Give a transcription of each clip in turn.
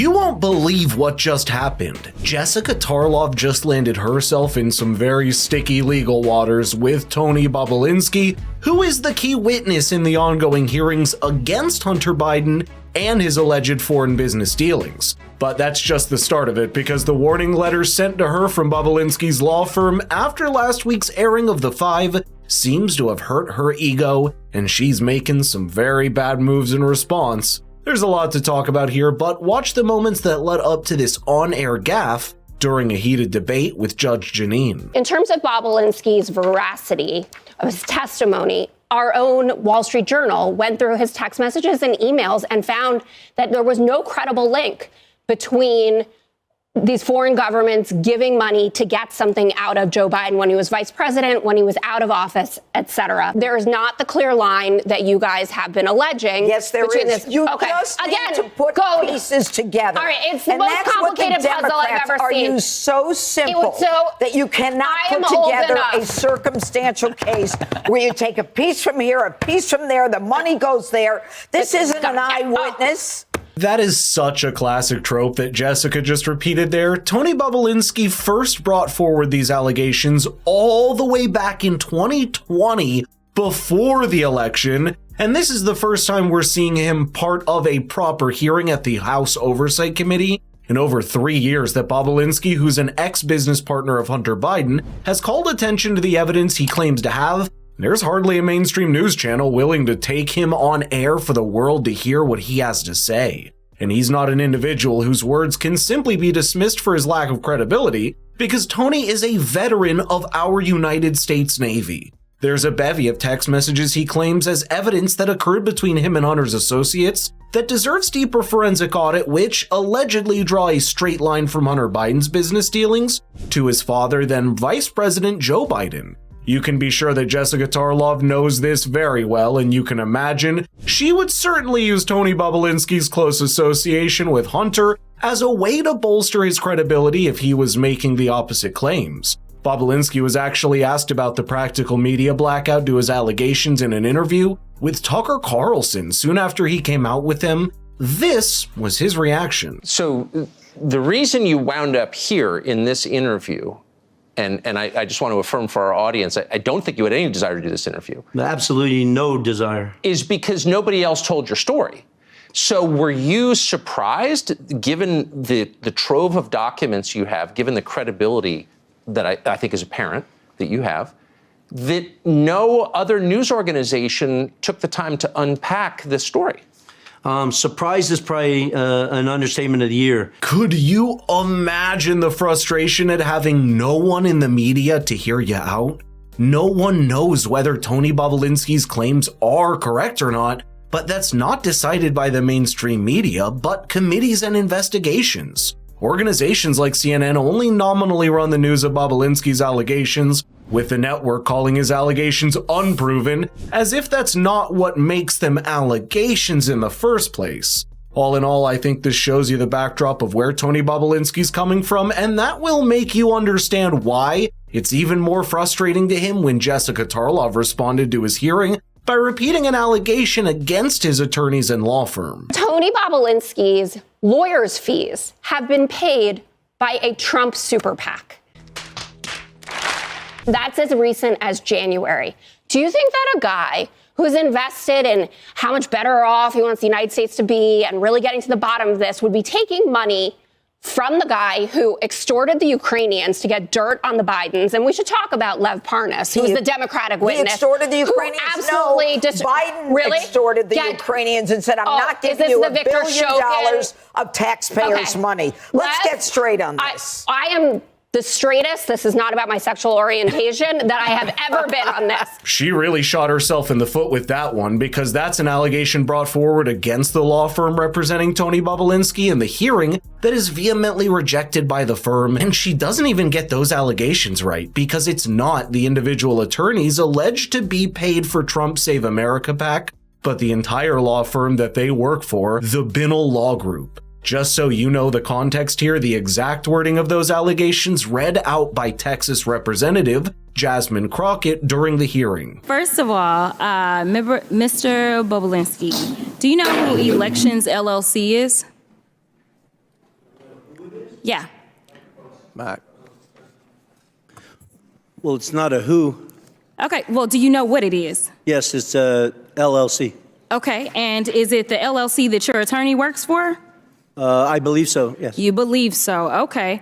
You won't believe what just happened. Jessica Tarlov just landed herself in some very sticky legal waters with Tony Bobulinski, who is the key witness in the ongoing hearings against Hunter Biden and his alleged foreign business dealings. But that's just the start of it, because the warning letter sent to her from Bobulinski's law firm after last week's airing of The Five seems to have hurt her ego, and she's making some very bad moves in response. There's a lot to talk about here, but watch the moments that led up to this on-air gaffe during a heated debate with Judge Janine. In terms of Bobulinski's veracity of his testimony, our own Wall Street Journal went through his text messages and emails and found that there was no credible link between these foreign governments giving money to get something out of Joe Biden when he was vice president, when he was out of office, etc. There is not the clear line that you guys have been alleging. Yes, there is. You just need to put pieces together. All right, it's the most complicated puzzle I've ever seen. Are you so simple that you cannot put together a circumstantial case where you take a piece from here, a piece from there, the money goes there? This isn't an eyewitness. That is such a classic trope that Jessica just repeated there. Tony Bobulinski first brought forward these allegations all the way back in 2020, before the election, and this is the first time we're seeing him part of a proper hearing at the House Oversight Committee in over 3 years that Bobulinski, who's an ex-business partner of Hunter Biden, has called attention to the evidence he claims to have. There's hardly a mainstream news channel willing to take him on air for the world to hear what he has to say. And he's not an individual whose words can simply be dismissed for his lack of credibility, because Tony is a veteran of our United States Navy. There's a bevy of text messages he claims as evidence that occurred between him and Hunter's associates that deserves deeper forensic audit, which allegedly draw a straight line from Hunter Biden's business dealings to his father, then Vice President Joe Biden. You can be sure that Jessica Tarlov knows this very well, and you can imagine she would certainly use Tony Bobulinski's close association with Hunter as a way to bolster his credibility if he was making the opposite claims. Bobulinski was actually asked about the practical media blackout to his allegations in an interview with Tucker Carlson soon after he came out with them. This was his reaction. So the reason you wound up here in this interview, and I just want to affirm for our audience, I don't think you had any desire to do this interview. Absolutely no desire. Is because nobody else told your story. So were you surprised, given the trove of documents you have, given the credibility that I think is apparent that you have, that no other news organization took the time to unpack this story? Surprise is probably an understatement of the year. Could you imagine the frustration at having no one in the media to hear you out? No one knows whether Tony Bobulinski's claims are correct or not, but that's not decided by the mainstream media, but committees and investigations. Organizations like CNN only nominally run the news of Bobulinski's allegations, with the network calling his allegations unproven, as if that's not what makes them allegations in the first place. All in all, I think this shows you the backdrop of where Tony Bobulinski's coming from, and that will make you understand why it's even more frustrating to him when Jessica Tarlov responded to his hearing by repeating an allegation against his attorneys and law firm. Tony Bobulinski's lawyers' fees have been paid by a Trump super PAC. That's as recent as January. Do you think that a guy who's invested in how much better off he wants the United States to be and really getting to the bottom of this would be taking money from the guy who extorted the Ukrainians to get dirt on the Bidens? And we should talk about Lev Parnas, who's the Democratic witness. He extorted the Ukrainians? Absolutely. No, Biden extorted the Ukrainians and said, I'm not giving you $1 billion of taxpayers' money. Let's get straight on this. I am the straightest, this is not about my sexual orientation, that I have ever been on this. She really shot herself in the foot with that one, because that's an allegation brought forward against the law firm representing Tony Bobulinski in the hearing that is vehemently rejected by the firm, and she doesn't even get those allegations right, because it's not the individual attorneys alleged to be paid for Trump Save America PAC, but the entire law firm that they work for, the Binnal Law Group. Just so you know the context here, the exact wording of those allegations read out by Texas Representative Jasmine Crockett during the hearing. First of all, Mr. Bobulinski, do you know who Elections LLC is? Yeah. Mac. Well, it's not a who. Okay, well, do you know what it is? Yes, it's a LLC. Okay, and is it the LLC that your attorney works for? I believe so, yes. You believe so, okay.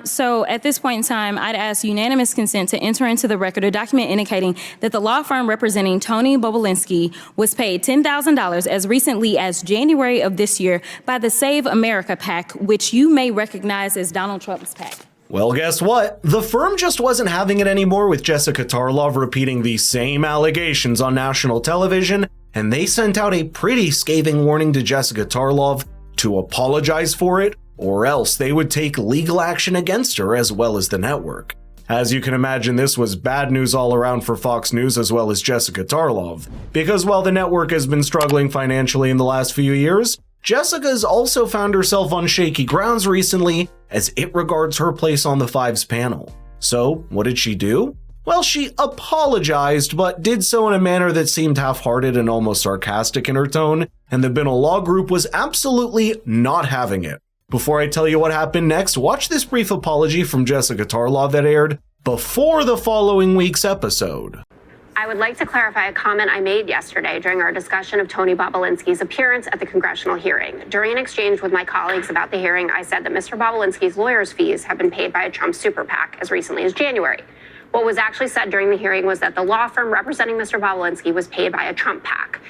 So at this point in time, I'd ask unanimous consent to enter into the record a document indicating that the law firm representing Tony Bobulinski was paid $10,000 as recently as January of this year by the Save America PAC, which you may recognize as Donald Trump's PAC. Well, guess what? The firm just wasn't having it anymore with Jessica Tarlov repeating the same allegations on national television, and they sent out a pretty scathing warning to Jessica Tarlov to apologize for it, or else they would take legal action against her as well as the network. As you can imagine, this was bad news all around for Fox News as well as Jessica Tarlov, because while the network has been struggling financially in the last few years, Jessica's also found herself on shaky grounds recently as it regards her place on the Fives panel. So, what did she do? Well, she apologized, but did so in a manner that seemed half-hearted and almost sarcastic in her tone, and the Binnal Law Group was absolutely not having it. Before I tell you what happened next, watch this brief apology from Jessica Tarlov that aired before the following week's episode. I would like to clarify a comment I made yesterday during our discussion of Tony Bobulinski's appearance at the congressional hearing. During an exchange with my colleagues about the hearing, I said that Mr. Bobulinski's lawyer's fees have been paid by a Trump super PAC as recently as January. What was actually said during the hearing was that the law firm representing Mr. Bobulinski was paid by a Trump PAC.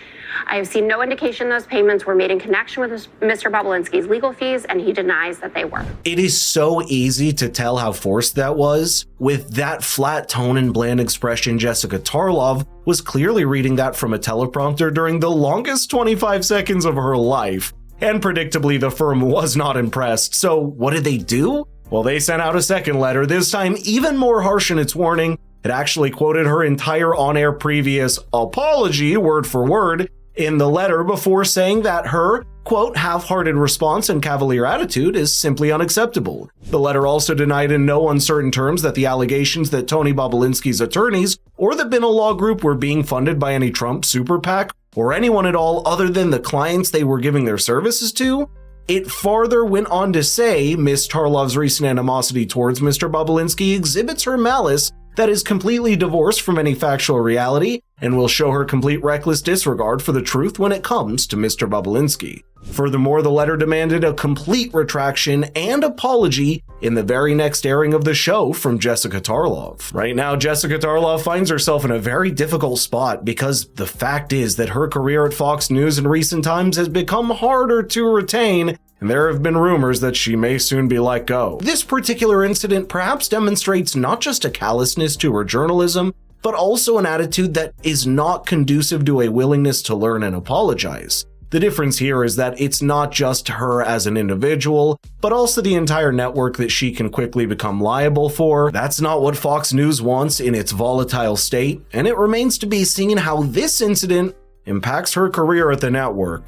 I have seen no indication those payments were made in connection with Mr. Bobulinski's legal fees, and he denies that they were. It is so easy to tell how forced that was. With that flat tone and bland expression, Jessica Tarlov was clearly reading that from a teleprompter during the longest 25 seconds of her life. And predictably, the firm was not impressed. So what did they do? Well, they sent out a second letter, this time even more harsh in its warning. It actually quoted her entire on-air previous apology, word for word, in the letter before saying that her, quote, half-hearted response and cavalier attitude is simply unacceptable. The letter also denied in no uncertain terms that the allegations that Tony Bobulinski's attorneys or the Binnal Law Group were being funded by any Trump super PAC or anyone at all other than the clients they were giving their services to. It farther went on to say Ms. Tarlov's recent animosity towards Mr. Bobulinski exhibits her malice that is completely divorced from any factual reality and will show her complete reckless disregard for the truth when it comes to Mr. Bobulinski. Furthermore, the letter demanded a complete retraction and apology in the very next airing of the show from Jessica Tarlov. Right now, Jessica Tarlov finds herself in a very difficult spot because the fact is that her career at Fox News in recent times has become harder to retain, and there have been rumors that she may soon be let go. This particular incident perhaps demonstrates not just a callousness to her journalism, but also an attitude that is not conducive to a willingness to learn and apologize. The difference here is that it's not just her as an individual, but also the entire network that she can quickly become liable for. That's not what Fox News wants in its volatile state, and it remains to be seen how this incident impacts her career at the network.